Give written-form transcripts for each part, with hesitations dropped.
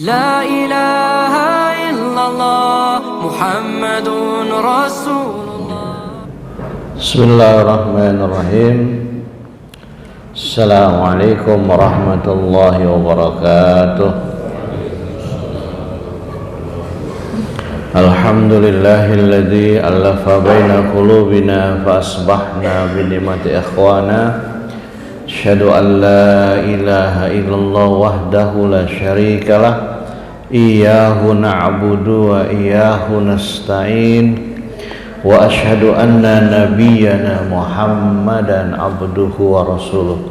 لا إله إلا الله محمد رسول الله. Bismillahirrahmanirrahim. Assalamualaikum warahmatullahi wabarakatuh. Alhamdulillahilladzi alafa baina qulubina fa asbahna bi ni'mati ikhwana. Asyhadu an la ilaha illallah wahdahu la syarikalah. Iyyahu na'budu wa iyyahu nasta'in. Wa asyhadu anna nabiyyana Muhammadan abduhu wa rasuluh.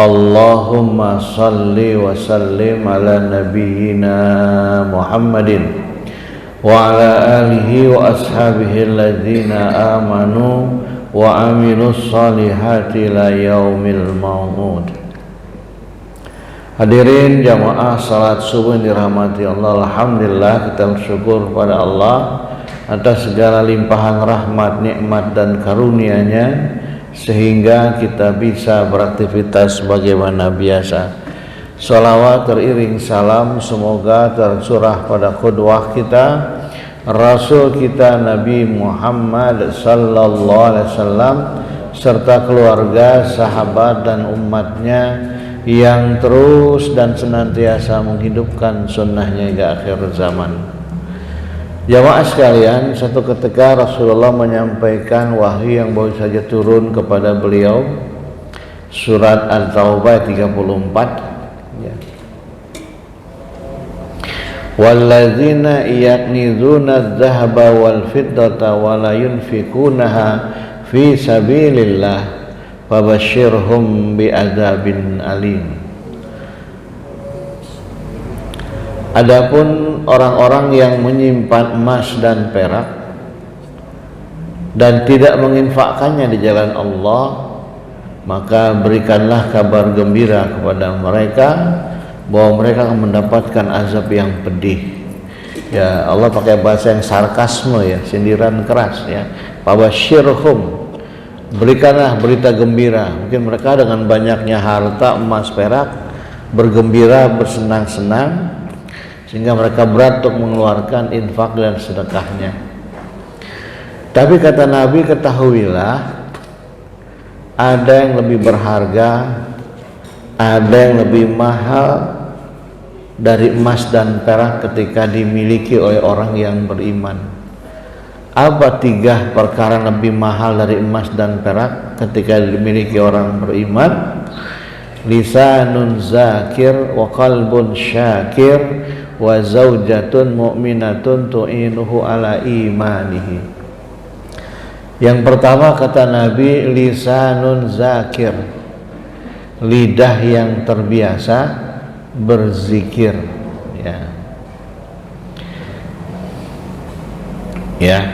Allahumma salli wa sallim ala nabiyyina Muhammadin wa ala alihi wa ashabihi alladzina amanu wa amilus salihati la yaumil maut. Hadirin jamaah salat subuh yang dirahmati Allah, alhamdulillah kita bersyukur kepada Allah atas segala limpahan rahmat, nikmat dan karunia-Nya sehingga kita bisa beraktivitas sebagaimana biasa. Salawat teriring salam semoga tercurah pada qudwah kita, Rasul kita Nabi Muhammad sallallahu alaihi wasallam serta keluarga, sahabat dan umatnya yang terus dan senantiasa menghidupkan sunnahnya hingga akhir zaman. Jamaah sekalian, satu ketika Rasulullah menyampaikan wahyu yang baru saja turun kepada beliau, surat At-Taubah 34 ya. Walladzina yaknizuna adh-dhahaba wal fiddata wa la yunfikunaha fi sabilillah fabashshirhum bi'adzabin alim. Adapun orang-orang yang menyimpan emas dan perak dan tidak menginfakkannya di jalan Allah, maka berikanlah kabar gembira kepada mereka bahwa mereka akan mendapatkan azab yang pedih. Ya, Allah pakai bahasa yang sarkasme ya, sindiran keras ya. Fabasyirhum, berikanlah berita gembira. Mungkin mereka dengan banyaknya harta emas perak bergembira, bersenang-senang sehingga mereka berat untuk mengeluarkan infak dan sedekahnya. Tapi kata Nabi, ketahuilah ada yang lebih berharga, ada yang lebih mahal dari emas dan perak ketika dimiliki oleh orang yang beriman. Apa tiga perkara lebih mahal dari emas dan perak ketika dimiliki orang beriman? Lisanun zakir wa qalbun syakir wa zaujatun mu'minatun tu'inuhu ala imanihi. Yang pertama kata Nabi, lisanun zakir, lidah yang terbiasa berzikir ya.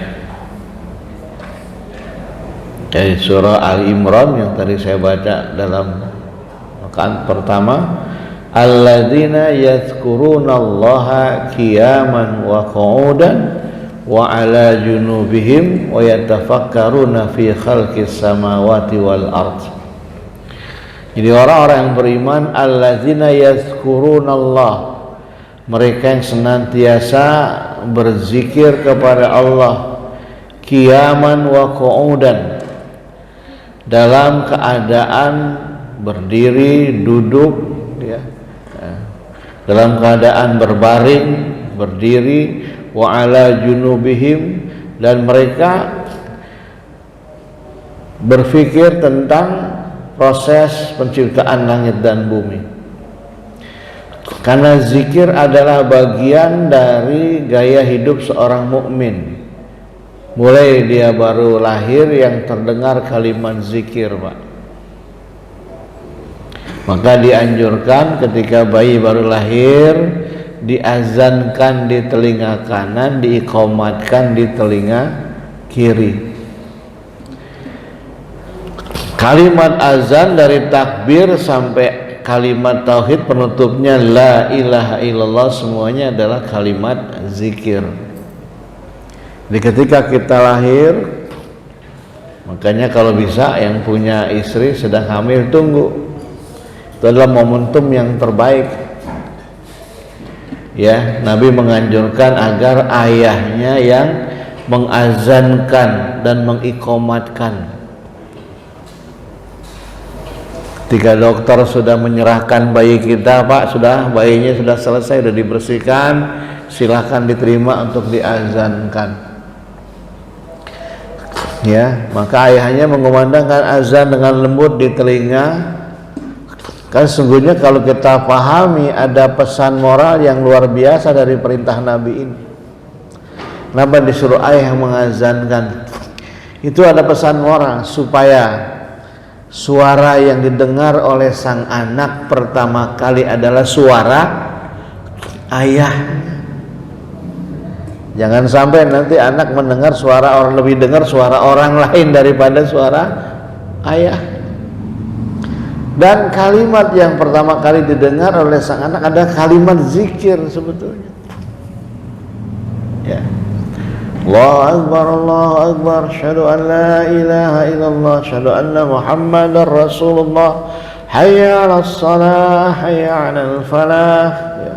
Dari surah Al-Imran yang tadi saya baca dalam rakaat pertama, alladzina yadhkurunallaha qiyaman wa qu'udan wa ala junubihim wa yatafakkaruna fi khalqis samawati wal ardh. Jadi orang-orang yang beriman, alladzina yazkurunallah, mereka yang senantiasa berzikir kepada Allah, qiyaman wa qu'udan, dalam keadaan berdiri, duduk ya, dalam keadaan berbaring, berdiri, wa ala junubihim, dan mereka berfikir tentang proses penciptaan langit dan bumi. Karena zikir adalah bagian dari gaya hidup seorang mukmin. Mulai dia baru lahir yang terdengar kalimat zikir, Pak. Maka dianjurkan ketika bayi baru lahir diazankan di telinga kanan, diiqamatkan di telinga kiri. Kalimat azan dari takbir sampai kalimat tauhid penutupnya la ilaha illallah, semuanya adalah kalimat zikir. Jadi ketika kita lahir, makanya kalau bisa yang punya istri sedang hamil, tunggu. Itu adalah momentum yang terbaik. Ya, Nabi menganjurkan agar ayahnya yang mengazankan dan mengiqamatkan. Ketika dokter sudah menyerahkan bayi kita, Pak, bayinya sudah selesai, sudah dibersihkan, silahkan diterima untuk diazankan. Ya, maka ayahnya mengumandangkan azan dengan lembut di telinga. Kan sungguhnya kalau kita pahami ada pesan moral yang luar biasa dari perintah Nabi ini. Kenapa disuruh ayah yang mengazankan? Itu ada pesan moral supaya suara yang didengar oleh sang anak pertama kali adalah suara ayah. Jangan sampai nanti anak mendengar suara orang, lebih dengar suara orang lain daripada suara ayah. Dan kalimat yang pertama kali didengar oleh sang anak ada kalimat zikir sebetulnya. Ya. Allahu Akbar, Allahu Akbar, syahadu an la ilaha illallah, syahadu anna Muhammadar Rasulullah, hayya 'alas salah, hayya 'alal falah. Ya.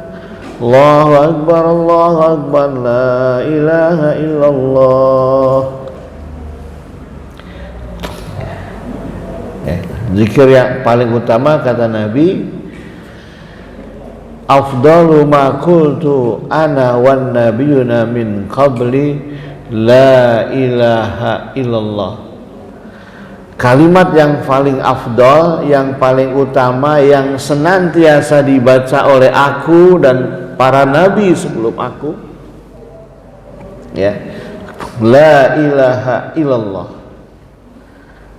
Allahu Akbar, la ilaha illallah. Zikir yang paling utama kata Nabi, afdalu ma qultu ana wan nabiyuna min qabli la ilaha illallah. Kalimat yang paling afdal, yang paling utama, yang senantiasa dibaca oleh aku dan para nabi sebelum aku, ya, la ilaha illallah.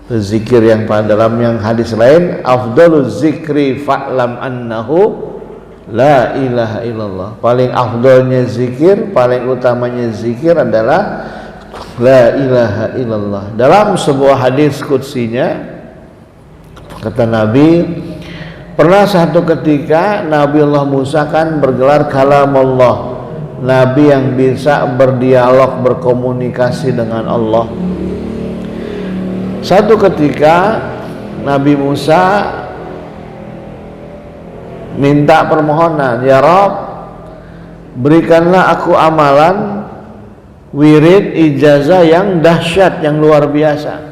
Zikir yang dalam yang hadis lain, afdalu zikri fa'lam annahu la ilaha illallah. Paling afdalnya zikir, paling utamanya zikir adalah la ilaha illallah. Dalam sebuah hadis qudsinya kata Nabi, pernah satu ketika Nabiullah Musa kan bergelar kalamullah, Nabi yang bisa berdialog, berkomunikasi dengan Allah. Satu ketika Nabi Musa minta permohonan, ya Rabb, berikanlah aku amalan wirid ijazah yang dahsyat, yang luar biasa.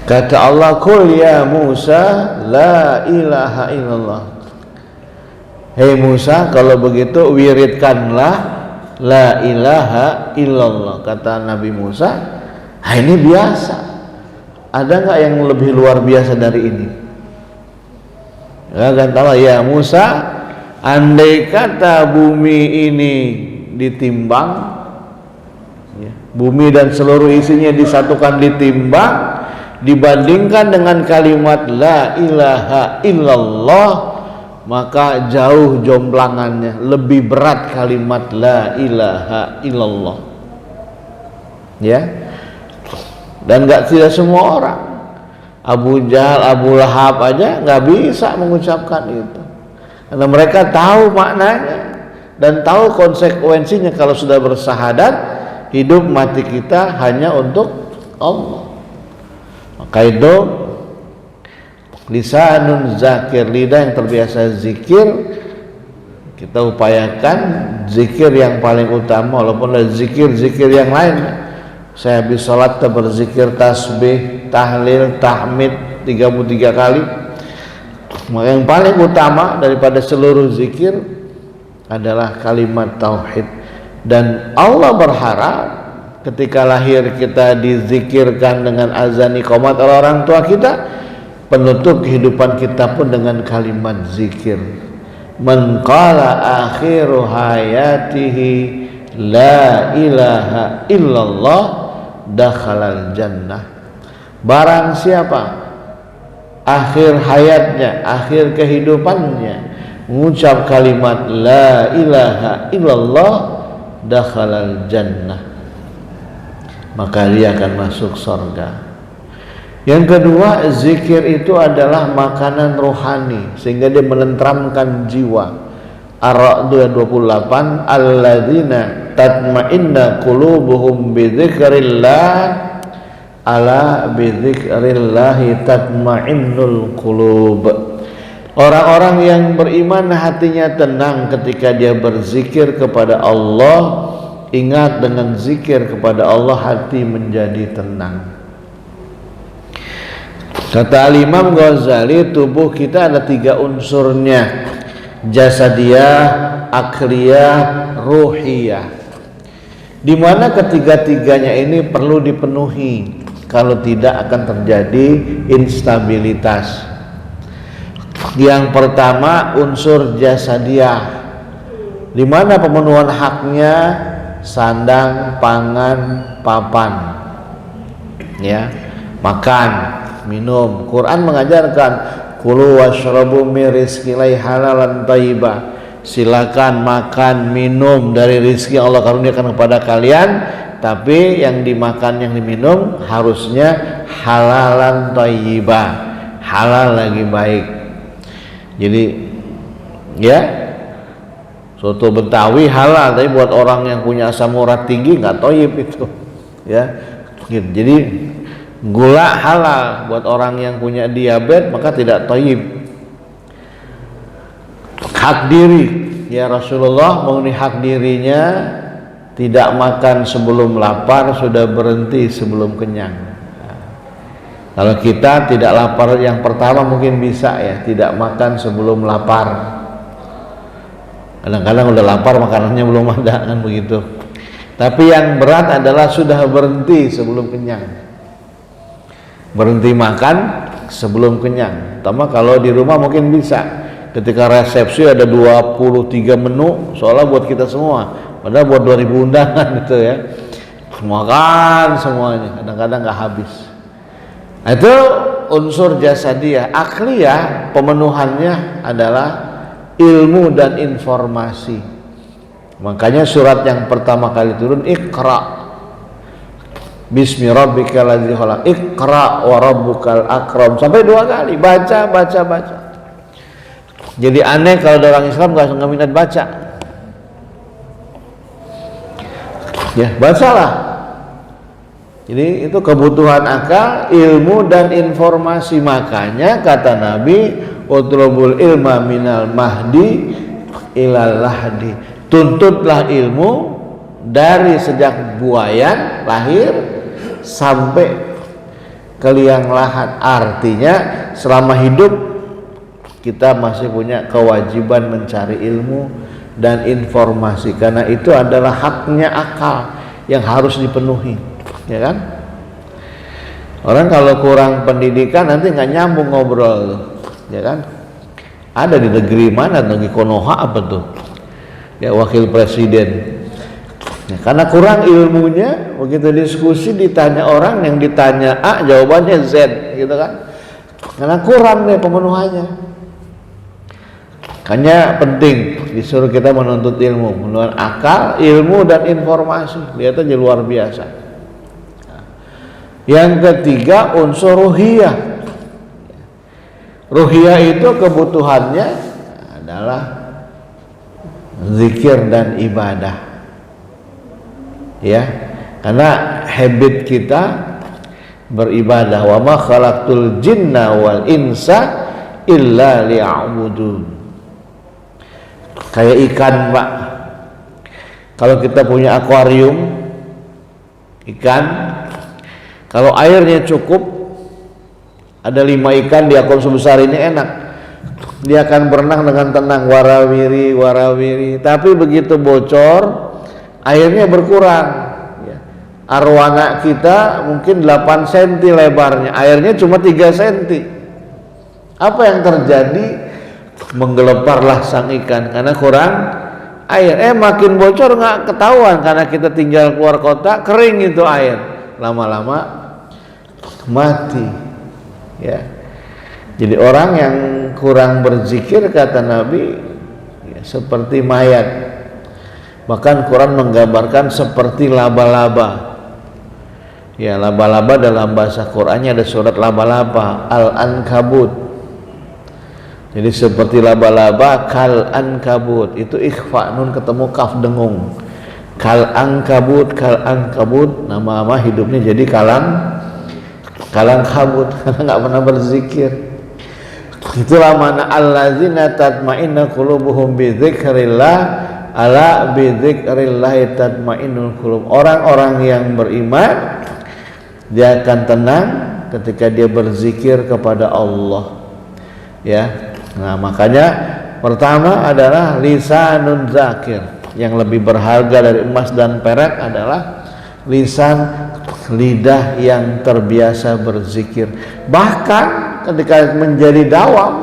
Kata Allah, qul ya Musa la ilaha illallah. Hei Musa, kalau begitu wiridkanlah la ilaha illallah. Kata Nabi Musa, ini biasa. Ada nggak yang lebih luar biasa dari ini? Ya, kata Allah, ya Musa, andai kata bumi ini ditimbang, ya, bumi dan seluruh isinya disatukan ditimbang, dibandingkan dengan kalimat la ilaha illallah, maka jauh jomplangannya, lebih berat kalimat la ilaha illallah. Ya. Dan tidak semua orang, Abu Jahal, Abu Lahab aja nggak bisa mengucapkan itu, karena mereka tahu maknanya dan tahu konsekuensinya. Kalau sudah bersahadat, hidup mati kita hanya untuk Allah. Maka itu lisanun zakir, lidah yang terbiasa zikir, kita upayakan zikir yang paling utama, walaupun ada zikir-zikir yang lain. Saya habis sholat berzikir tasbih, tahlil, tahmid 33 kali. Maka yang paling utama daripada seluruh zikir adalah kalimat tauhid. Dan Allah berharap ketika lahir kita dizikirkan dengan azan iqamat oleh orang tua kita, penutup kehidupan kita pun dengan kalimat zikir. Man qala akhiru hayatihi la ilaha illallah dakhalal jannah. Barang siapa akhir hayatnya, akhir kehidupannya mengucap kalimat la ilaha illallah dakhalal jannah, maka dia akan masuk surga. Yang kedua, zikir itu adalah makanan rohani sehingga dia menenteramkan jiwa. Ar-Ra'd 28, alladzina tatma'inna qulubuhum bi dzikrillah, ala bi dzikrillah tatma'innul qulub. Orang-orang yang beriman hatinya tenang ketika dia berzikir kepada Allah. Ingat, dengan zikir kepada Allah hati menjadi tenang. Kata Imam Ghazali, tubuh kita ada 3 unsurnya: jasadiyah, akliyah, ruhiyah. Di mana ketiga-tiganya ini perlu dipenuhi. Kalau tidak akan terjadi instabilitas. Yang pertama unsur jasadiyah, di mana pemenuhan haknya sandang, pangan, papan, ya, makan, minum. Quran mengajarkan kulu washrabu min rizqillahi halalan thayyibah. Silakan makan, minum dari rezeki Allah karuniakan kepada kalian, tapi yang dimakan, yang diminum harusnya halalan thayyibah, halal lagi baik. Jadi ya, soto Betawi halal, tapi buat orang yang punya asam urat tinggi nggak thayyib itu, ya. Jadi gula halal, buat orang yang punya diabetes maka tidak thayyib. Hak diri, ya, Rasulullah mengenai hak dirinya tidak makan sebelum lapar, sudah berhenti sebelum kenyang. Kalau kita tidak lapar, yang pertama mungkin bisa, ya, tidak makan sebelum lapar. Kadang-kadang udah lapar makanannya belum ada, kan begitu. Tapi yang berat adalah sudah berhenti sebelum kenyang. Berhenti makan sebelum kenyang. Terutama kalau di rumah mungkin bisa. Ketika resepsi ada 23 menu, soalnya buat kita semua, padahal buat 2000 undangan itu, ya. Makan semuanya, kadang-kadang nggak habis. Nah, itu unsur jasadiyah. Akliyah, pemenuhannya adalah ilmu dan informasi. Makanya surat yang pertama kali turun, Iqra bismi rabbikal ladzi khalaq, Iqra wa rabbukal akram, sampai 2 kali, baca. Jadi aneh kalau ada orang Islam nggak minat baca. Ya, bacalah. Jadi itu kebutuhan akal, ilmu dan informasi. Makanya kata Nabi, utlubul ilma minal mahdi ilal lahdi. Tuntutlah ilmu dari sejak buayan lahir sampai ke liang lahat. Artinya selama hidup kita masih punya kewajiban mencari ilmu dan informasi, karena itu adalah haknya akal yang harus dipenuhi, ya kan? Orang kalau kurang pendidikan nanti nggak nyambung ngobrol, ya kan? Ada di negeri mana, negeri Konoha apa tuh, ya, wakil presiden, ya, karena kurang ilmunya, begitu diskusi ditanya orang, yang ditanya A jawabannya Z, gitu kan? Karena kurang nih pemenuhannya. Hanya penting disuruh kita menuntut ilmu, menuntut akal, ilmu dan informasi. Lihat aja luar biasa. Yang ketiga unsur ruhiyah. Ruhiyah itu kebutuhannya adalah zikir dan ibadah. Ya, karena habit kita beribadah. Wa ma khalaqtul jinna wal insa illa liya'budun. Kayak ikan, Pak. Kalau kita punya akuarium ikan, kalau airnya cukup, ada 5 ikan di akuarium sebesar ini, enak. Dia akan berenang dengan tenang, warawiri. Tapi begitu bocor, airnya berkurang. Arwana kita mungkin 8 cm lebarnya, airnya cuma 3 cm. Apa yang terjadi? Menggeleparlah sang ikan karena kurang air. Makin bocor nggak ketahuan karena kita tinggal keluar kota, kering itu air, lama-lama mati, ya. Jadi orang yang kurang berzikir, kata Nabi, ya, seperti mayat. Bahkan Quran menggambarkan seperti laba-laba. Ya, laba-laba dalam bahasa Qurannya ada surat laba-laba, Al-Ankabut. Jadi seperti laba-laba, kal ankabut, itu ikhfa, nun ketemu kaf dengung. Kal ankabut, nama hidupnya jadi kalang kabut karena nggak pernah berzikir. Itulah mana allazina tatma'innu qulubuhum bi dzikrillah, ala bi dzikrillah tatma'innul qulub. Orang-orang yang beriman dia akan tenang ketika dia berzikir kepada Allah. Ya. Nah, makanya pertama adalah lisanun zakir. Yang lebih berharga dari emas dan perak adalah lisan, lidah yang terbiasa berzikir. Bahkan ketika menjadi dawam,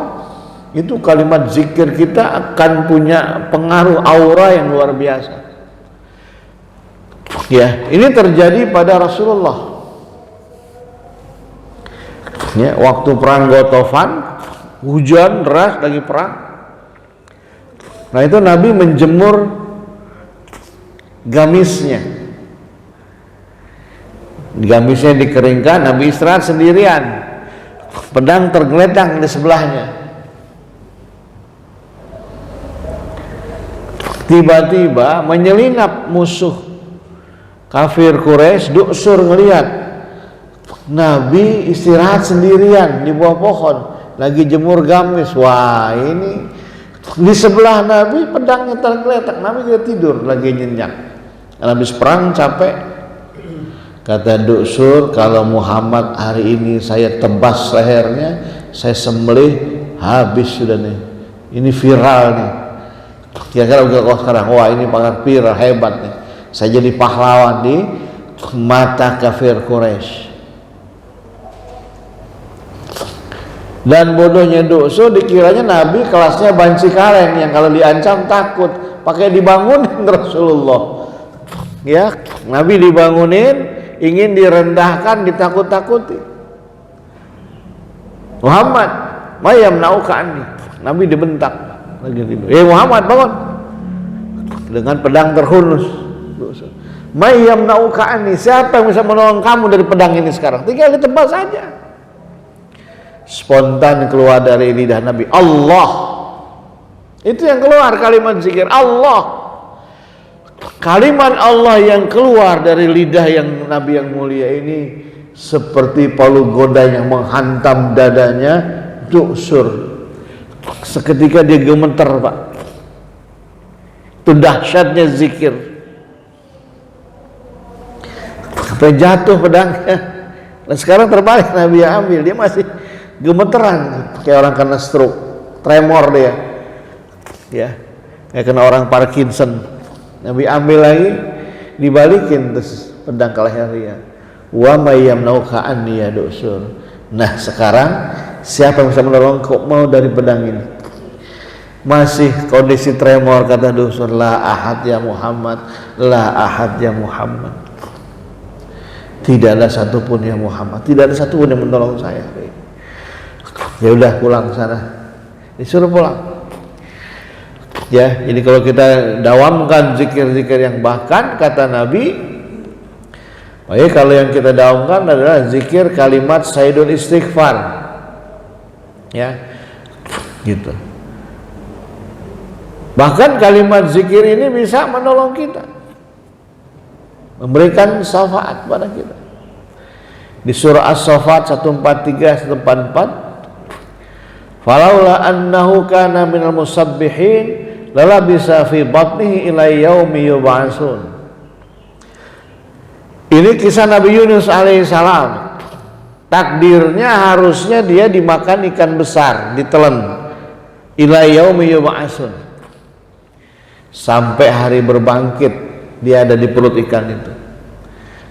itu kalimat zikir kita akan punya pengaruh aura yang luar biasa. Ya, ini terjadi pada Rasulullah. Ya, waktu perang Ghatafan, hujan deras lagi perang. Nah, itu Nabi menjemur gamisnya. Gamisnya dikeringkan, Nabi istirahat sendirian. Pedang tergeletak di sebelahnya. Tiba-tiba menyelinap musuh kafir Quraisy. Duksur ngelihat Nabi istirahat sendirian di bawah pohon, lagi jemur gamis. Wah, ini di sebelah Nabi pedangnya tergeletak. Nabi dia tidur lagi nyenyak. Habis perang capek. Kata Duksur, kalau Muhammad hari ini saya tebas lehernya, saya sembelih, habis sudah nih. Ini viral nih. Kira-kira udah sekarang, wah ini pakar viral hebat nih. Saya jadi pahlawan di mata kafir Quraisy. Dan bodohnya Duksur dikiranya Nabi kelasnya banci karen yang kalau diancam takut, pakai dibangunin Rasulullah. Ya, Nabi dibangunin, ingin direndahkan, ditakut-takuti. Muhammad, mayam naukan nih. Nabi dibentak lagi tidur. Muhammad bangun. Dengan pedang terhunus. Mayam naukan nih. Siapa yang bisa menolong kamu dari pedang ini sekarang? Tinggal ditebas saja. Spontan keluar dari lidah Nabi, Allah. Itu yang keluar kalimat zikir, Allah. Kalimat Allah yang keluar dari lidah yang Nabi yang mulia ini seperti palu goda yang menghantam dadanya Duksur. Seketika dia gemeter, Pak. Itu dahsyatnya zikir. Sampai jatuh pedangnya. Dan sekarang terbalik, Nabi yang ambil, dia masih gemeteran kayak orang kena stroke, tremor dia. Ya. Kayak kena orang Parkinson. Nabi ambil lagi, dibalikin terus pedang ke leher dia. Wa mayyam nauka anni ya Duksur. Nah, sekarang siapa yang bisa menolong kau mau dari pedang ini? Masih kondisi tremor, kata Duksur, la ahad ya Muhammad, la ahad ya Muhammad. Tidak ada satupun ya Muhammad, tidak ada satupun yang menolong saya. Ya udah pulang sana, disuruh pulang. Ya, jadi kalau kita dawamkan zikir-zikir yang bahkan kata Nabi, kalau yang kita dawamkan adalah zikir kalimat Sayyidul Istighfar. Ya, gitu. Bahkan kalimat zikir ini bisa menolong kita, memberikan syafaat pada kita. Di surah As-Saffat 143 144, falaula annahu kana minal musabbihin lalabisa fi batnihi ila yaumi yub'atsun. Ini kisah Nabi Yunus alaihissalam. Takdirnya harusnya dia dimakan ikan besar, ditelan. Ila yaumi yub'atsun. Sampai hari berbangkit dia ada di perut ikan itu.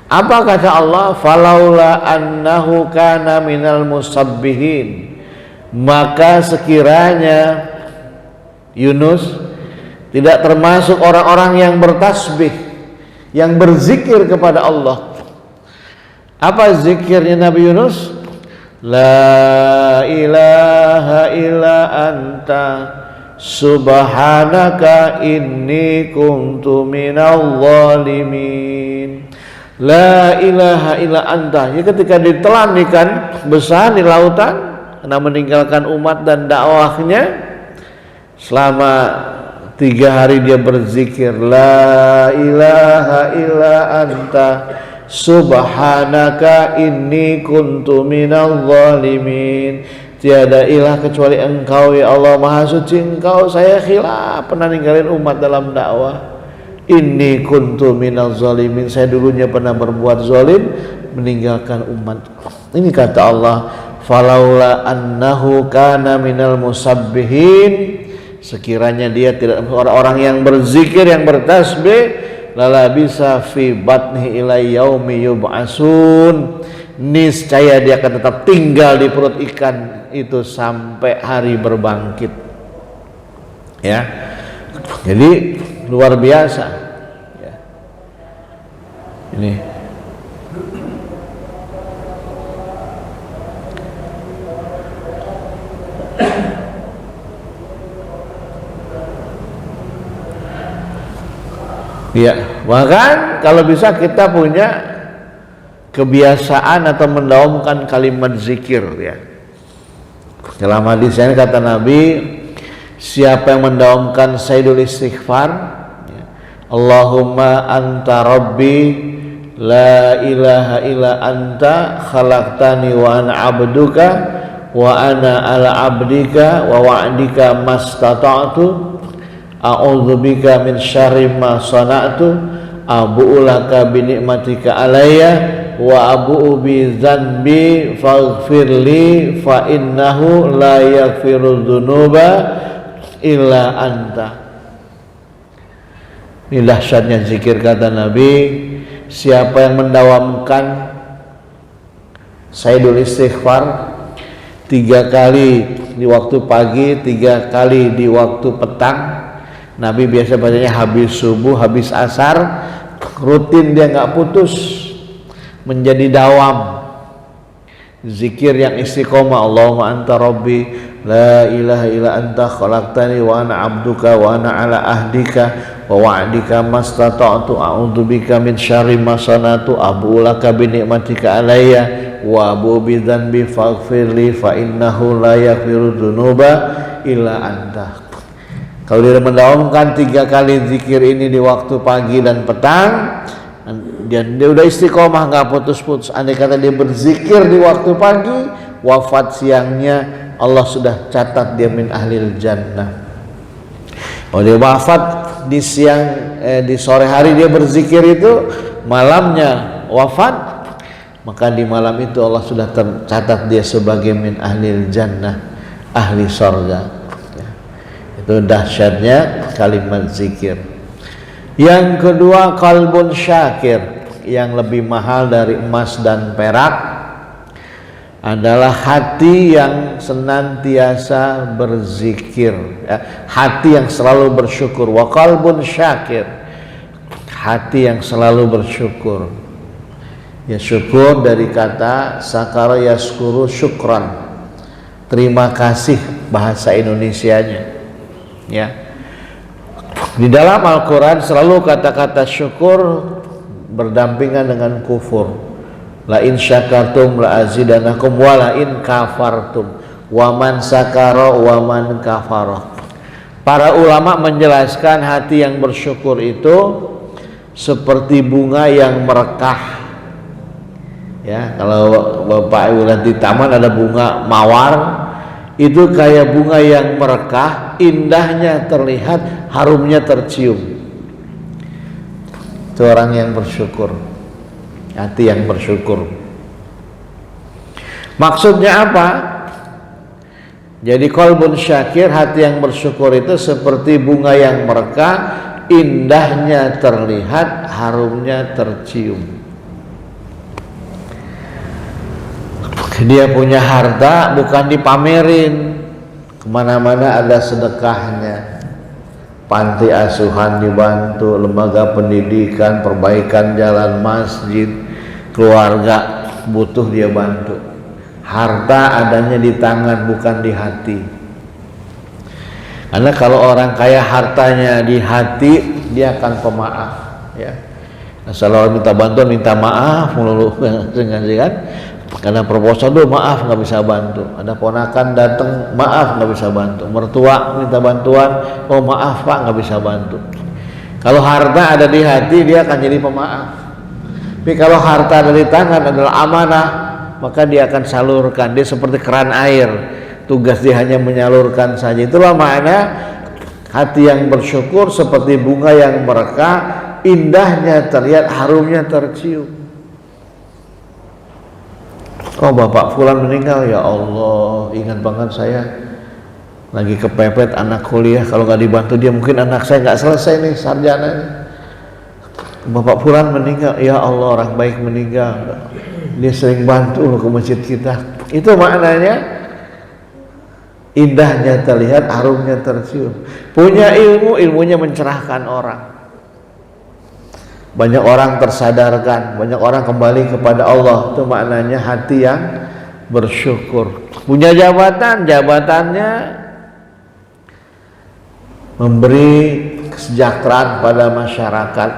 Apa kata Allah? Falaula annahu kana minal musabbihin. Maka sekiranya Yunus tidak termasuk orang-orang yang bertasbih, yang berzikir kepada Allah. Apa zikirnya Nabi Yunus? La ilaha illa anta subhanaka inni kuntu minal zalimin. La ilaha illa anta. Ya, ketika ditelan ikan besar di lautan karena meninggalkan umat dan dakwahnya, selama 3 hari dia berzikir, la ilaha illa anta subhanaka inni kuntu minal zalimin. tiada ilah kecuali Engkau ya Allah, maha suci Engkau, saya khilaf pernah ninggalin umat dalam dakwah. Inni kuntu minaz zalimin, saya dulunya pernah berbuat zalim, meninggalkan umat. Ini kata Allah, falaula annahu kana minal musabbihin, sekiranya dia tidak orang-orang yang berzikir, yang bertasbih, lala bisa fi batni ila yaumi yub'asun, niscaya dia akan tetap tinggal di perut ikan itu sampai hari berbangkit. Ya, jadi luar biasa. Ya. Ini ya, bahkan kalau bisa kita punya kebiasaan atau mendaumkan kalimat zikir ya. Dalam hadis ini kata Nabi, siapa yang mendaumkan sayyidul istighfar ya, Allahumma anta rabbi la ilaha illa anta khalaqtani wa ana abduka wa ana ala abdika wa wa'dika mastata'tu a'udzubika min syarri ma sana'tu abu'u laka bi ni'matika alayya wa abu'u bi dzanbi faghfirli fa innahu la yaghfiru dzunuba illa anta. Ini dahsyatnya zikir kata Nabi, siapa yang mendawamkan sayyidul istighfar 3 kali di waktu pagi, 3 kali di waktu petang. Nabi biasa bacanya habis subuh, habis asar, rutin dia nggak putus, menjadi dawam zikir yang istiqomah. Allahumma anta rabbi la ilaha illa anta khalaqtani wa ana abduka wa ana ala ahdika wa wa'dika mastata'tu a'udzubika min syarri ma sanatu abu'u laka bi ni'matika alayya wa abu'u bi dzanbi faghfirli fa innahu la yaghfiru dzunuba illa anta. Kalau dia mendawamkan 3 kali zikir ini di waktu pagi dan petang, dan dia udah istiqomah nggak putus-putus. Andai kata dia berzikir di waktu pagi, wafat siangnya Allah sudah catat dia min ahlil jannah. Kalau dia wafat di siang di sore hari dia berzikir itu, malamnya wafat, maka di malam itu Allah sudah tercatat dia sebagai min ahlil jannah, ahli surga. Itu dahsyatnya kalimat zikir. Yang kedua, qalbun syakir, yang lebih mahal dari emas dan perak adalah hati yang senantiasa berzikir ya, hati yang selalu bersyukur. Wa qalbun syakir, hati yang selalu bersyukur. Ya, syukur dari kata sakara yaskuru syukran, terima kasih bahasa Indonesianya. Ya, di dalam Al-Quran selalu kata-kata syukur berdampingan dengan kufur. La in syakartum la azidanakum wa la in kafartum wa man sakara wa man kafara. Para ulama menjelaskan hati yang bersyukur itu seperti bunga yang merekah. Ya, kalau Bapak Ibu lihat di taman ada bunga mawar, itu kayak bunga yang merekah, indahnya terlihat, harumnya tercium. Itu orang yang bersyukur, hati yang bersyukur. Maksudnya apa? Jadi qalbun syakir, hati yang bersyukur itu seperti bunga yang merekah, indahnya terlihat, harumnya tercium. Dia punya harta bukan dipamerin, kemana-mana ada sedekahnya. Panti asuhan dibantu, lembaga pendidikan, perbaikan jalan masjid, keluarga butuh dia bantu. Harta adanya di tangan bukan di hati. Karena kalau orang kaya hartanya di hati, dia akan pemaaf ya. Selalu minta bantuan, minta maaf melulu dengan kan. Karena proposal dulu maaf nggak bisa bantu, ada ponakan datang maaf nggak bisa bantu, mertua minta bantuan oh maaf pak nggak bisa bantu. Kalau harta ada di hati dia akan jadi pemaaf. Tapi kalau harta ada di tangan adalah amanah, maka dia akan salurkan. Dia seperti keran air, tugas dia hanya menyalurkan saja. Itulah makna hati yang bersyukur seperti bunga yang merekah, indahnya terlihat, harumnya tercium. Oh, bapak fulan meninggal, ya Allah, ingat banget saya lagi kepepet anak kuliah, kalau nggak dibantu dia mungkin anak saya nggak selesai nih sarjana nih. Bapak fulan meninggal, ya Allah, orang baik meninggal, dia sering bantu loh ke masjid kita. Itu maknanya indahnya terlihat, harumnya tercium. Punya ilmu, ilmunya mencerahkan orang. Banyak orang tersadarkan, banyak orang kembali kepada Allah. Itu maknanya hati yang bersyukur. Punya jabatan, jabatannya memberi kesejahteraan pada masyarakat.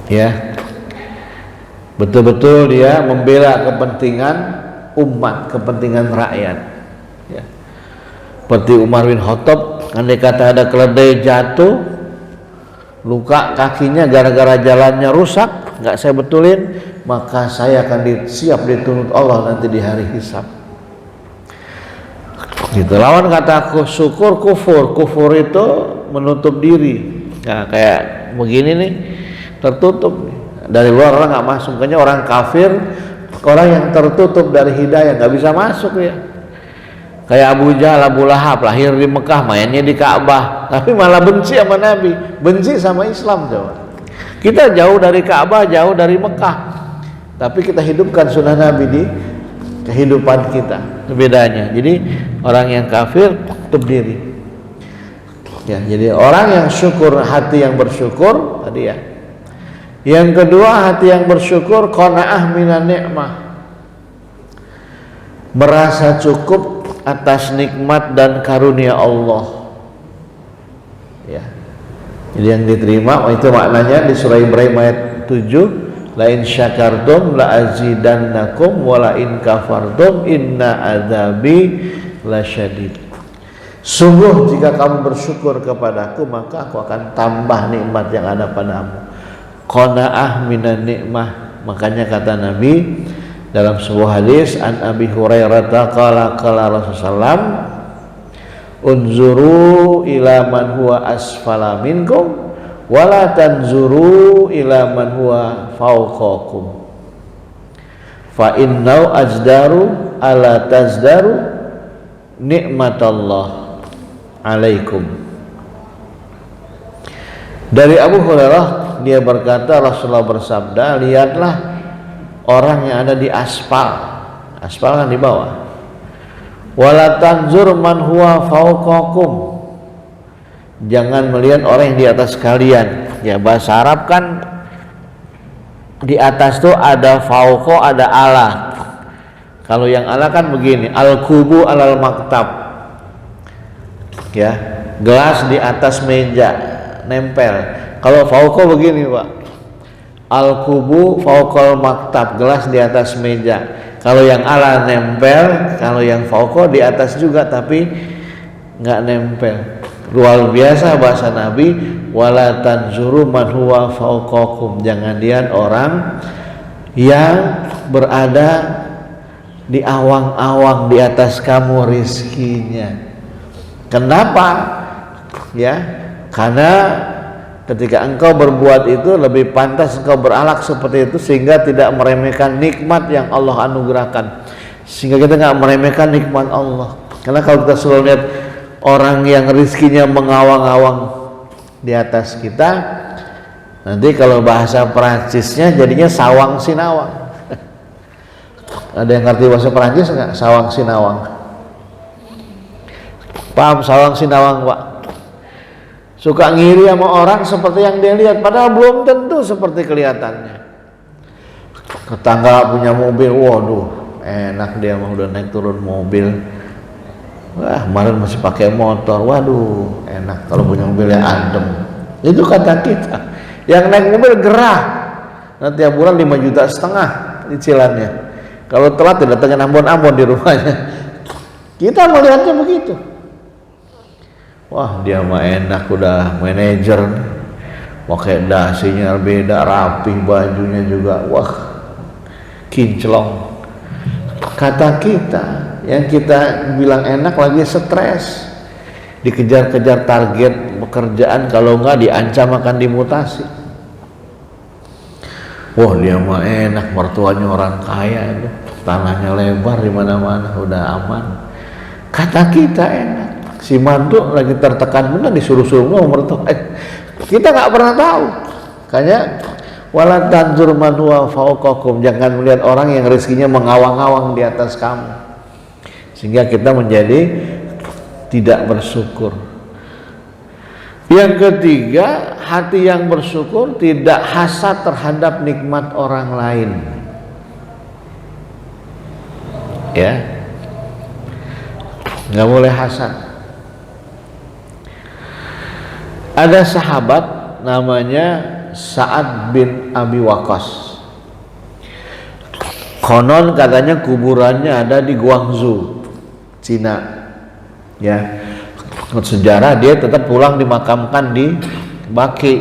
Ya, betul-betul dia membela kepentingan umat, kepentingan rakyat. Ya. Seperti Umar bin Khattab, andai kata ada keledai jatuh, luka kakinya gara-gara jalannya rusak, nggak saya betulin, maka saya akan siap dituntut Allah nanti di hari hisab. Gitu. Lawan kata syukur kufur. Kufur itu menutup diri. Nah, kayak begini nih, tertutup nih. Dari luar orang nggak masuk. Makanya orang kafir, orang yang tertutup dari hidayah, nggak bisa masuk ya. Kayak Abu Jahal, Abu Lahab, lahir di Mekah, mainnya di Ka'bah, tapi malah benci sama Nabi, benci sama Islam. Coba. Kita jauh dari Ka'bah, jauh dari Mekah, tapi kita hidupkan sunnah Nabi di kehidupan kita. Itu bedanya. Jadi orang yang kafir tutup diri. Ya, jadi orang yang syukur, hati yang bersyukur tadi ya. Yang kedua, hati yang bersyukur qanaah minan ni'mah. Merasa cukup atas nikmat dan karunia Allah. Ya. Jadi yang diterima itu maknanya di surah Ibrahim ayat 7, la in syakartum la azidannakum wa la in kafartum inna adzabi lasyadid. Sungguh jika kamu bersyukur kepadaku maka aku akan tambah nikmat yang ada padamu. Qanaah minan nikmah. Makanya kata Nabi dalam sebuah hadis, an Abi Hurairah qala Rasulullah, unzuru ila man huwa asfala minkum wala tanzuru ila man huwa fawqakum fa innau ajdaru ala tazdaru nikmatallah alaikum. Dari Abu Hurairah, dia berkata, Rasulullah bersabda, lihatlah orang yang ada di aspal. Aspal kan di bawah. Wala tanzur man huwa fawqakum. Jangan melihat orang yang di atas kalian. Ya, bahasa Arab kan di atas tuh ada fauqo, ada ala. Kalau yang ala kan begini, al-kubu alal maktab. Ya, gelas di atas meja nempel. Kalau fauqo begini, Pak. Al-kubu fauqal maktab, gelas di atas meja. Kalau yang ala nempel, kalau yang fauqo di atas juga tapi nggak nempel. Luar biasa bahasa Nabi, wala tanzuru man huwa fauqakum. Jangan lihat orang yang berada di awang-awang di atas kamu rizkinya. Kenapa? Ya, karena ketika engkau berbuat itu lebih pantas engkau berakhlak seperti itu sehingga tidak meremehkan nikmat yang Allah anugerahkan. Sehingga kita nggak meremehkan nikmat Allah. Karena kalau kita selalu lihat orang yang rizkinya mengawang-awang di atas kita, nanti kalau bahasa Perancisnya jadinya sawang sinawang. Ada yang ngerti bahasa Perancis nggak? Sawang sinawang. Paham sawang sinawang, Pak? Suka ngiri sama orang seperti yang dia lihat, padahal belum tentu seperti kelihatannya. Tetangga punya mobil, waduh, enak dia mah udah naik turun mobil. Wah, kemarin masih pakai motor, waduh, enak kalau punya mobil yang adem. Itu kata kita. Yang naik mobil gerah. Nanti tiap bulan 5,5 juta cicilannya. Kalau telat datangin ambon-ambon di rumahnya. Kita melihatnya begitu. Wah, dia mah enak, udah manajer, pakai dasinya beda, rapi, bajunya juga, wah, kinclong. Kata kita, yang kita bilang enak lagi stres, dikejar-kejar target pekerjaan, kalau enggak diancam akan dimutasi. Wah, dia mah enak, mertuanya orang kaya itu, tanahnya lebar di mana-mana, udah aman. Kata kita enak, si mantu lagi tertekan benar disuruh-suruh ngomong mertua. Kita nggak pernah tahu. Kayaknya wala tanzur man huwa fawqakum, jangan melihat orang yang rezekinya mengawang-awang di atas kamu, sehingga kita menjadi tidak bersyukur. Yang ketiga, hati yang bersyukur tidak hasad terhadap nikmat orang lain. Ya, nggak boleh hasad. Ada sahabat namanya Sa'ad bin Abi Waqqas. Konon katanya kuburannya ada di Guangzhou, Cina. Ya, sejarah dia tetap pulang dimakamkan di Baki.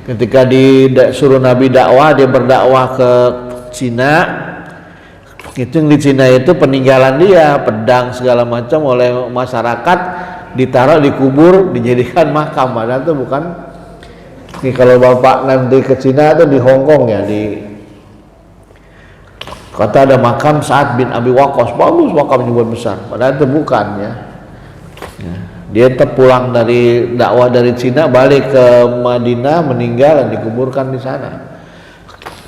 Ketika disuruh Nabi dakwah, dia berdakwah ke Cina. Itu yang di Cina itu peninggalan dia, pedang segala macam oleh masyarakat ditaruh di kubur, dijadikan makam. Padahal itu bukan. Ini kalau bapak nanti ke Cina itu di Hong Kong ya, di kata ada makam Sa'ad bin Abi Waqqas, bagus makamnya buat besar, padahal itu bukan ya. Dia terpulang dari dakwah dari Cina, balik ke Madinah, meninggal dan dikuburkan di sana.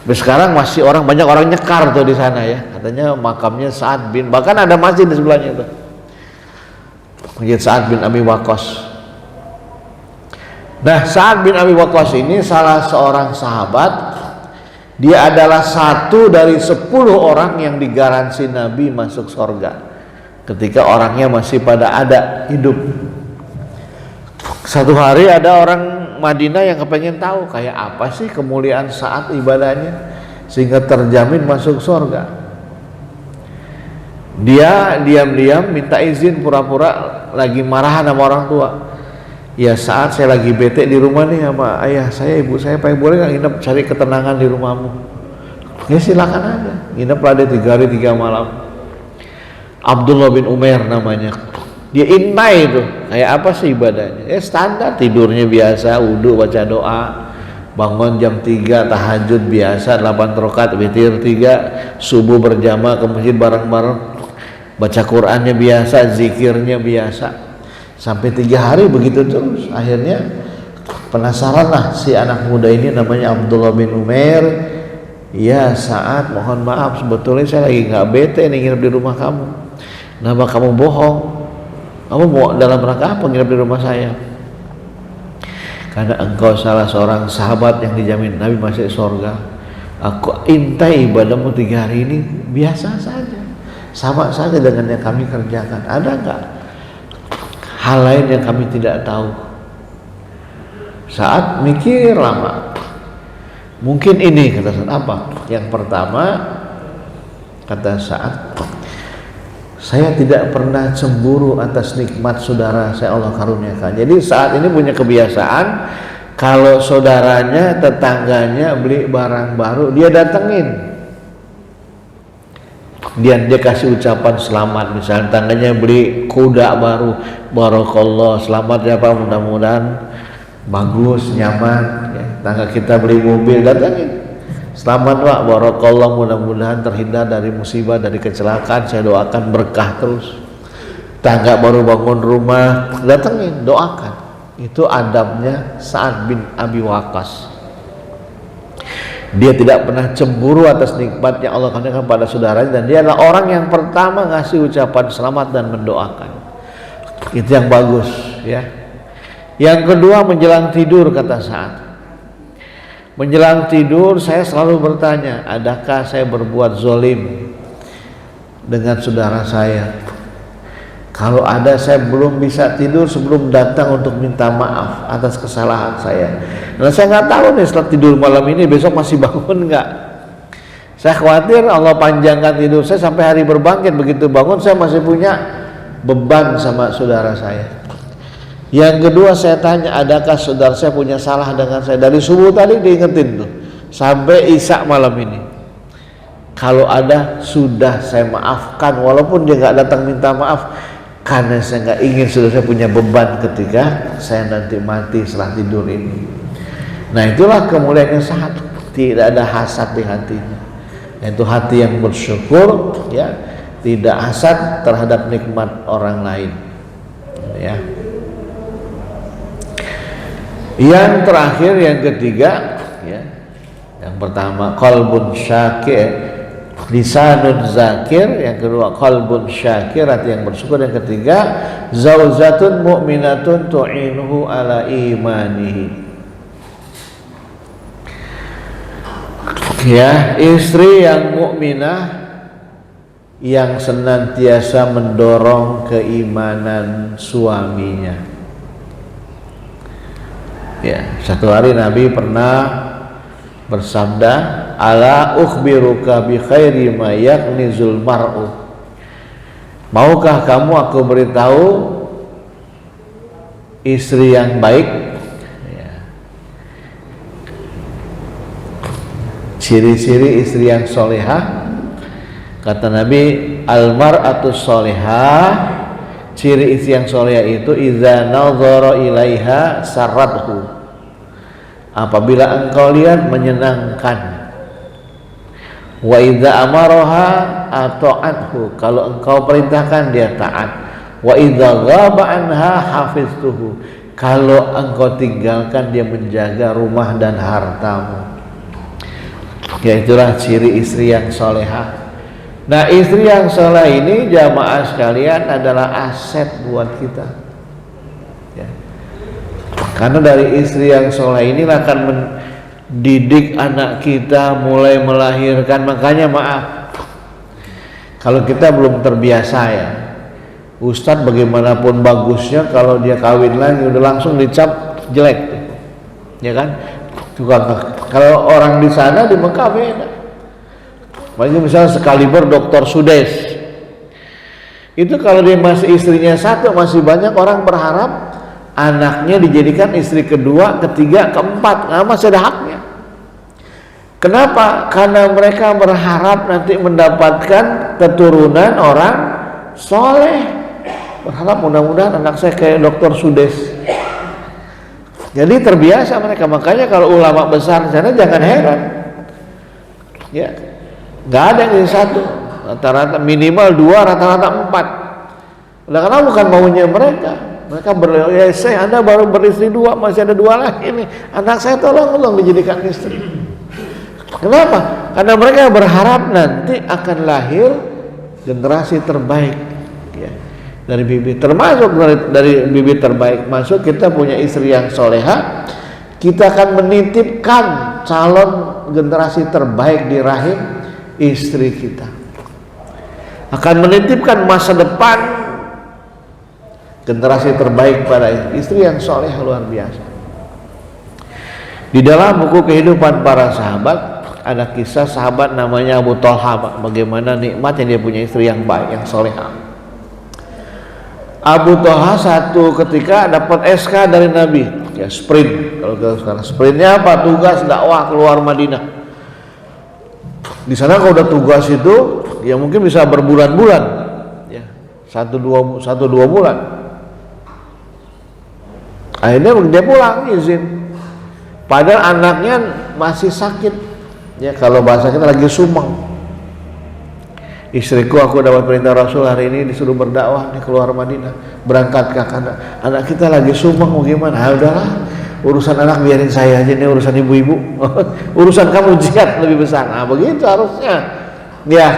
Tapi sekarang masih banyak orang nyekar tuh di sana ya, katanya makamnya Sa'ad bin, bahkan ada masjid di sebelahnya tuh, masjid Sa'ad bin Abi Waqqas. Nah, Sa'ad bin Abi Waqqas ini salah seorang sahabat. Dia adalah satu dari 10 orang yang digaransi Nabi masuk surga ketika orangnya masih pada ada hidup. Satu hari ada orang Madinah yang kepengen tahu kayak apa sih kemuliaan Sa'ad ibadahnya sehingga terjamin masuk surga. Dia diam-diam minta izin, pura-pura lagi marahan sama orang tua. Ya, saat saya lagi bete di rumah nih sama ayah saya, ibu saya, Pak, boleh nggak nginep cari ketenangan di rumahmu? Ya silakan aja. Nginep lah dia 3 hari 3 malam. Abdullah bin Umair namanya. Dia intai itu. Kayak apa sih ibadahnya? Standar, tidurnya biasa, wudhu, baca doa, bangun jam 3, tahajud biasa 8 rakaat, witir 3, subuh berjamaah ke masjid bareng-bareng, baca Qur'annya biasa, zikirnya biasa. Sampai 3 hari begitu terus. Akhirnya penasaran lah si anak muda ini, namanya Abdullah bin Umair. Ya Sa'ad, mohon maaf, sebetulnya saya lagi nggak bete nih nginep di rumah kamu. Kenapa kamu bohong? Kamu mau dalam rangka apa nginep di rumah saya? Karena engkau salah seorang sahabat yang dijamin Nabi masuk surga. Aku intai ibadahmu 3 hari ini biasa saja, sama saja dengan yang kami kerjakan. Ada nggak hal lain yang kami tidak tahu? Saat mikir lama, mungkin ini kata Sa'ad. Apa? Yang pertama kata Sa'ad, saya tidak pernah cemburu atas nikmat saudara saya Allah karuniakan. Jadi saat ini punya kebiasaan, kalau saudaranya, tetangganya beli barang baru, dia datengin. Dia kasih ucapan selamat, misalnya tangganya beli kuda baru, barakallah, selamat ya Pak, mudah-mudahan bagus, nyaman ya. Tangga kita beli mobil, datangin, selamat Pak, barakallah, mudah-mudahan terhindar dari musibah, dari kecelakaan, saya doakan berkah terus. Tangga baru bangun rumah, datangin, doakan. Itu adabnya Sa'ad bin Abi Waqqas. Dia tidak pernah cemburu atas nikmat yang Allah karuniakan pada saudaranya, dan dia adalah orang yang pertama ngasih ucapan selamat dan mendoakan. Itu yang bagus ya. Yang kedua, menjelang tidur kata Sa'ad, menjelang tidur saya selalu bertanya, adakah saya berbuat zolim dengan saudara saya? Kalau ada, saya belum bisa tidur sebelum datang untuk minta maaf atas kesalahan saya. Nah, saya nggak tahu nih setelah tidur malam ini besok masih bangun nggak. Saya khawatir Allah panjangkan tidur saya sampai hari berbangkit. Begitu bangun saya masih punya beban sama saudara saya. Yang kedua, saya tanya, adakah saudara saya punya salah dengan saya? Dari subuh tadi diingetin tuh sampai isya malam ini. Kalau ada sudah saya maafkan, walaupun dia nggak datang minta maaf, karena saya nggak ingin sudah saya punya beban ketika saya nanti mati setelah tidur ini. Nah itulah kemuliaan yang sangat, tidak ada hasad di hatinya. Itu hati yang bersyukur, ya, tidak hasad terhadap nikmat orang lain, ya. Yang terakhir, yang ketiga, ya, yang pertama qalbun syakir, lisanun zakir. Yang kedua qalbun syakir, hati yang bersyukur. Yang ketiga zaujatun mu'minatun tu'inuhu ala imanihi. Ya, istri yang mukminah yang senantiasa mendorong keimanan suaminya. Ya, satu hari Nabi pernah bersabda, ala ukhbiruka bi khairi ma yaknizul mar'u. Maukah kamu aku beritahu istri yang baik? Ciri-ciri istri yang solehah, kata Nabi, almar'atus solehah, ciri istri yang solehah itu idza nadhara ilaiha sarrathu, apabila engkau lihat menyenangkan, wa idza amaraha ata'athu, kalau engkau perintahkan dia taat, wa idza ghaba anha hafiztuhu, kalau engkau tinggalkan dia menjaga rumah dan hartamu. Ya, itulah ciri istri yang solehah. Nah, istri yang soleh ini jamaah sekalian adalah aset buat kita, ya. Karena dari istri yang soleh ini akan mendidik anak kita mulai melahirkan. Makanya maaf, kalau kita belum terbiasa, ya, Ustadz bagaimanapun bagusnya, kalau dia kawin lagi udah langsung dicap jelek, ya kan? Kalau orang di sana di Mekah beda. Misalnya sekaliber Dr. Sudes, itu kalau dia masih istrinya satu, masih banyak orang berharap anaknya dijadikan istri kedua, ketiga, keempat, masih ada haknya. Kenapa? Karena mereka berharap nanti mendapatkan keturunan orang soleh. Berharap mudah-mudahan anak saya kayak Dr. Sudes. Jadi terbiasa mereka. Makanya kalau ulama besar di sana jangan heran, ya, nggak ada yang satu, rata-rata minimal 2, rata-rata 4. Karena bukan maunya mereka. Mereka saya Anda baru beristri 2, masih ada 2 lagi nih. Anak saya tolong dijadikan istri. Kenapa? Karena mereka berharap nanti akan lahir generasi terbaik, ya, dari bibit, termasuk dari bibit terbaik masuk kita punya istri yang soleha, kita akan menitipkan calon generasi terbaik di rahim istri kita, akan menitipkan masa depan generasi terbaik pada istri yang soleh. Luar biasa. Di dalam buku kehidupan para sahabat ada kisah sahabat namanya Abu Thalha, bagaimana nikmatnya dia punya istri yang baik, yang solehah. Abu Thalha satu ketika dapat SK dari Nabi, ya, sprint. Kalau sekarang sprintnya apa? Tugas dakwah keluar Madinah. Di sana kalau udah tugas itu, ya mungkin bisa berbulan-bulan, ya, 1-2 bulan. Akhirnya dia pulang izin. Padahal anaknya masih sakit, ya, kalau bahasa kita lagi sumeng. Istriku, aku dapat perintah Rasul hari ini disuruh berdakwah di keluar Madinah, berangkat ke anak kita lagi sumeng, mau gimana? Udahlah, urusan anak biarin saya aja, ini urusan ibu-ibu. Urusan kamu jihad lebih besar. Begitu harusnya, ya.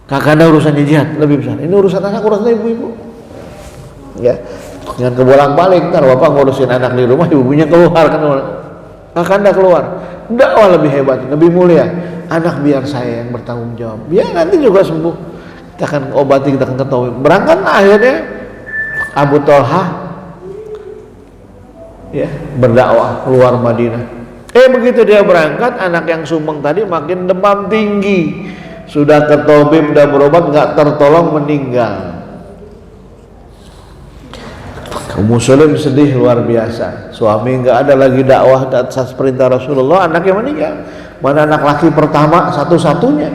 Kakanda urusannya jihad lebih besar, ini urusan anak, urusan ibu-ibu, ya. Jangan kebolak-balik, ntar bapak ngurusin anak di rumah, ibunya keluar, kan kakanda keluar. Dakwah lebih hebat, lebih mulia. Anak biar saya yang bertanggung jawab, biar nanti juga sembuh, kita akan obati, kita akan ketahui. Berangkat akhirnya Abu Thalha, ya, berdakwah keluar Madinah. Begitu dia berangkat, anak yang sumeng tadi makin demam tinggi, sudah ke tabib, sudah berobat, nggak tertolong, meninggal. Muslim sedih luar biasa. Suami nggak ada lagi dakwah atas perintah Rasulullah, anaknya meninggal. mana anak laki pertama satu-satunya,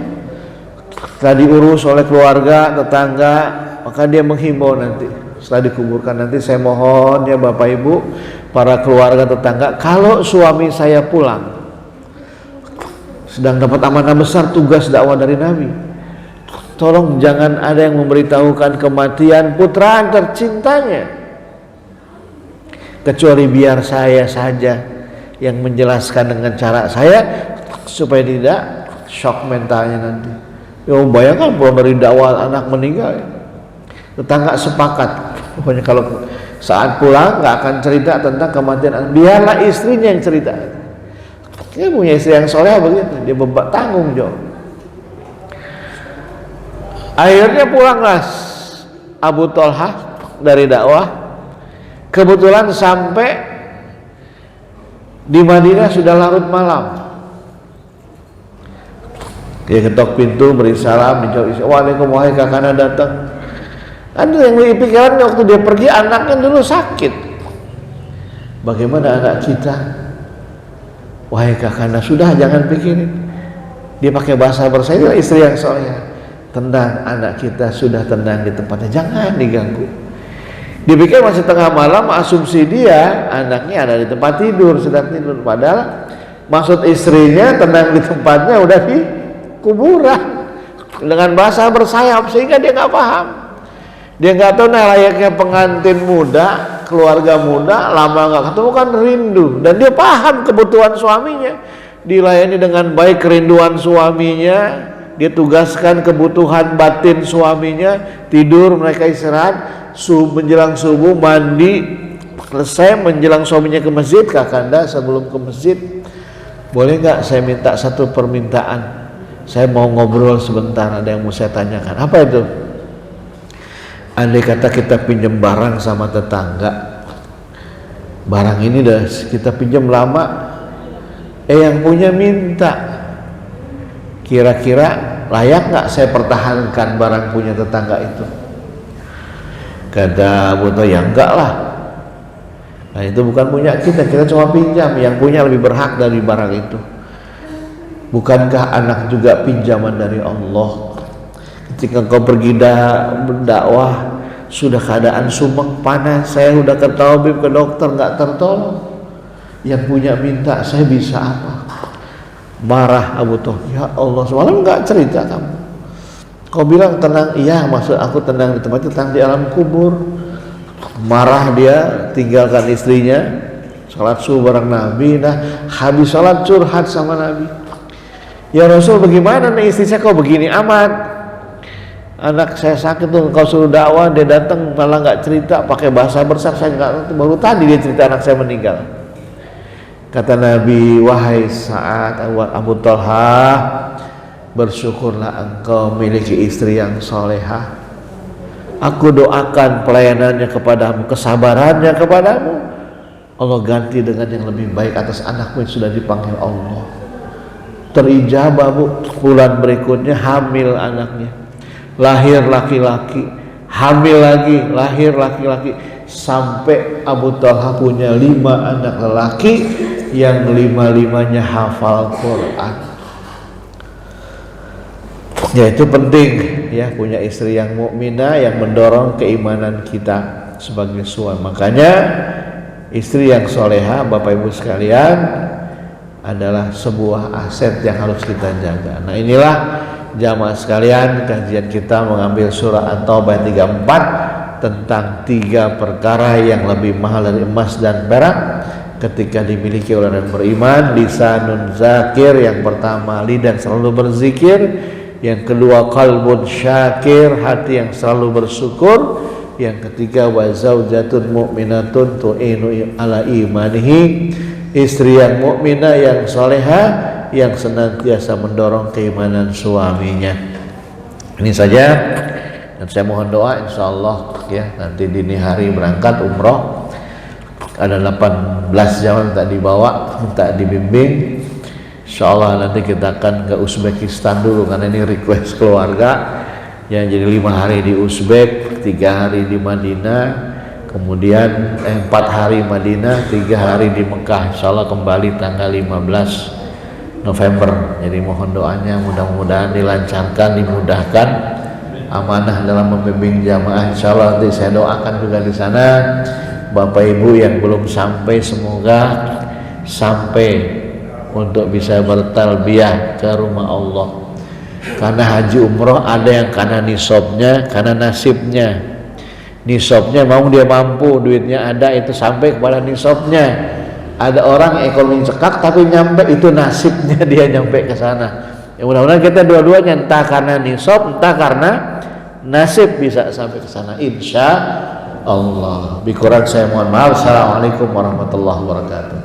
setelah diurus oleh keluarga, tetangga, maka dia menghimbau nanti setelah dikuburkan, nanti saya mohon ya Bapak Ibu, para keluarga tetangga, kalau suami saya pulang sedang dapat amanah besar tugas dakwah dari Nabi, tolong jangan ada yang memberitahukan kematian putra tercintanya, kecuali biar saya saja yang menjelaskan dengan cara saya, supaya tidak shock mentalnya nanti. Ya bayangkan pulang dari dakwah anak meninggal, tetangga sepakat pokoknya kalau saat pulang nggak akan cerita tentang kematian anak, biarlah istrinya yang cerita. Dia punya istri yang soleh begitu, dia tanggung jawab. Akhirnya pulanglah Abu Thalhah dari dakwah, kebetulan sampai di Madinah sudah larut malam. Dia ketok pintu, beri salam, dijawab, waalaikumsalam, wahai kakaknya datang. Ada yang dipikiran waktu dia pergi, anaknya dulu sakit. Bagaimana anak kita? Wahai kakaknya, sudah jangan pikirin. Dia pakai bahasa bersaya, istri yang soleh. Tenang, anak kita sudah tenang di tempatnya, jangan diganggu. Dipikir masih tengah malam, asumsi dia anaknya ada di tempat tidur, sedang tidur, padahal maksud istrinya tenang di tempatnya udah di kuburan dengan bahasa bersayap, sehingga dia nggak paham. Dia nggak tahu nah layaknya pengantin muda, keluarga muda, lama nggak ketemu kan rindu, dan dia paham kebutuhan suaminya, dilayani dengan baik kerinduan suaminya, dia tugaskan kebutuhan batin suaminya, tidur mereka istirahat, menjelang subuh mandi selesai, menjelang suaminya ke masjid, kakanda sebelum ke masjid, boleh nggak saya minta satu permintaan, saya mau ngobrol sebentar, ada yang mau saya tanyakan. Apa itu? Andai kata kita pinjam barang sama tetangga, barang ini dah kita pinjam lama, yang punya minta, kira-kira layak nggak saya pertahankan barang punya tetangga itu? Kata Abu Thalhah, ya enggak lah. Nah itu bukan punya kita, kita cuma pinjam, yang punya lebih berhak dari barang itu. Bukankah anak juga pinjaman dari Allah? Ketika kau pergi berdakwah, sudah keadaan sumek panas, saya udah ke tabib, ke dokter, nggak tertolong, yang punya minta, saya bisa apa? Marah Abu Thalhah, ya Allah, semalam nggak cerita kamu, kau bilang tenang, iya maksud aku tenang di tempat itu, tenang di alam kubur. Marah dia, tinggalkan istrinya, sholat subuh bareng Nabi. Nah habis sholat curhat sama Nabi, ya Rasul, bagaimana nih istri saya kok begini amat, anak saya sakit tuh, kau suruh dakwah, dia datang malah nggak cerita, pakai bahasa bersar, saya nggak, baru tadi dia cerita anak saya meninggal. Kata Nabi, wahai Sa'ad Abu Thalhah, bersyukurlah engkau memiliki istri yang solehah. Aku doakan pelayanannya kepadamu, kesabarannya kepadamu, Allah ganti dengan yang lebih baik atas anakmu yang sudah dipanggil Allah. Terijabah Bu, bulan berikutnya hamil anaknya, lahir laki-laki, hamil lagi, lahir laki-laki, sampai Abu Thalhah punya 5 anak lelaki yang 5-5-nya hafal Quran. Ya itu penting ya, punya istri yang mukminah yang mendorong keimanan kita sebagai suami. Makanya istri yang soleha, Bapak Ibu sekalian, adalah sebuah aset yang harus kita jaga. Nah inilah jamaah sekalian, kajian kita mengambil surah At-Taubah 34 tentang 3 perkara yang lebih mahal dari emas dan perak ketika dimiliki oleh orang beriman. Lisanun zakir, yang pertama lidah selalu berzikir, yang kedua qalbun syakir, hati yang selalu bersyukur, yang ketiga wa zaujatun mu'minatun tu'inu ala imanihi, istri yang mukminah yang salehah yang senantiasa mendorong keimanan suaminya. Ini saja, dan saya mohon doa insyaallah ya, nanti dini hari berangkat umroh, ada 18 jam tak dibawa, tak dibimbing. Insyaallah nanti kita akan ke Uzbekistan dulu, karena ini request keluarga yang jadi 5 hari di Uzbek, 3 hari di Madinah, kemudian 4 hari Madinah, 3 hari di Mekah. Insyaallah kembali tanggal 15 November. Jadi mohon doanya mudah-mudahan dilancarkan, dimudahkan, amanah dalam membimbing jamaah. Insyaallah nanti saya doakan juga di sana Bapak Ibu yang belum sampai, semoga sampai untuk bisa bertalbiyah ke rumah Allah. Karena haji umroh ada yang karena nisabnya, karena nasibnya. Nisabnya mau dia mampu, duitnya ada, itu sampai kepada nisabnya. Ada orang ekonomi cekak tapi nyampe, itu nasibnya dia nyampe ke sana. Ya mudah-mudahan kita dua-duanya, entah karena nisab, entah karena nasib, bisa sampai ke sana insya Allah. Bikurang saya mohon maaf. Assalamualaikum warahmatullahi wabarakatuh.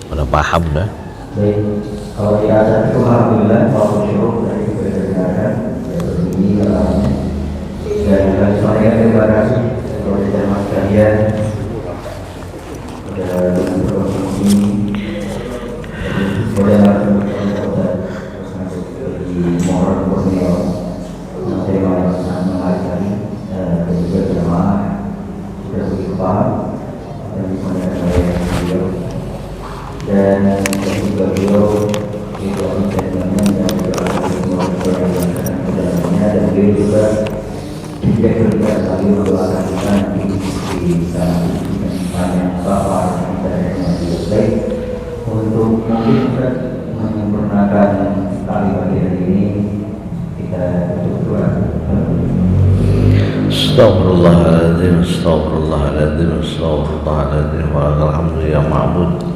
Udah paham dah. Baik, kalau kita saat itu alhamdulillah waktu syukur dari kebenaran ini alamnya. Dan kami sampaikan terima kasih kepada jemaah sekalian pada berkontribusi pada di Muharram Borneo yang tema yang sangat menarik tadi, dan juga jemaah sudah begitu paham dan disampaikan oleh beliau. Dan juga beliau itu menjadikannya dan juga dan beliau juga tidak berita sekali mendoakan kita di sana banyak bapak dan yang baik untuk mungkin kita menyempurnakan kali bagian ini. Kita tutup doa. Astaghfirullahaladzim, astaghfirullahaladzim, astaghfirullahaladzim, walhamdulillah ya ma'bud.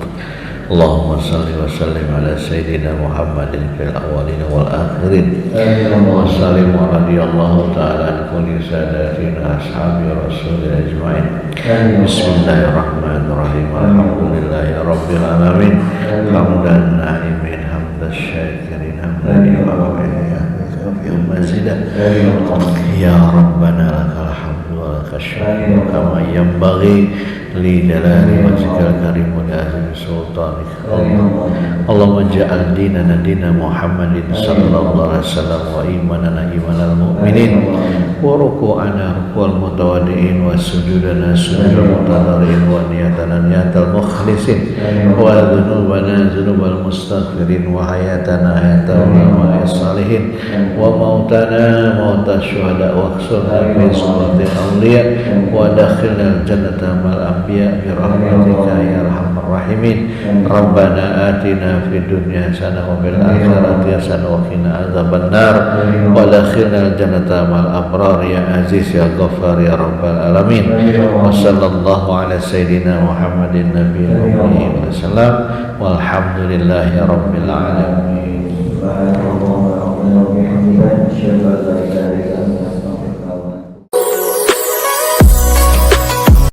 Allahumma salli wa sallim ala Sayyidina Muhammadin fil awalin wal akhirin. Wa sallim wa radiyallahu ta'ala an kulli sadatina ashabi rasulil ajma'in. Bismillahirrahmanirrahim. Alhamdulillahi rabbil alamin. Hamdan na'imin, hamdan syakirin, hamdan imamin mazidah. Ya Rabbana lakal hamdu wa lakal syukru kama yanbaghi li jalali wajhikal karim wa azim sultanik. Allahumma ja'al dinana dina Muhammadin sallallahu alaihi wasallam wa imanana imanal mu'minin wa ruku'ana ruku'al mutawaddi'in wa sujudana sujudal mutadharin wa niyatana niyatal mukhlisin wa dhunubana dhunubal mustaghfirin wa hayatana hayatal ulama'i salihin wa mautana mautas syuhada wa khsulna min suratil awliya wa dakhilna al-jannata mal anbiya bi rahmatika ya arhamar rahimin. Rabbana atina fid dunya hasanah wa fil akhirati hasanah wa qina adzabannar wa adkhilna al-jannata mal abrar ya aziz ya ghaffar ya rabbal alamin. Wa sallallahu ala sayyidina Muhammadin nabiyil ummi wa sallam walhamdulillahi rabbil alamin.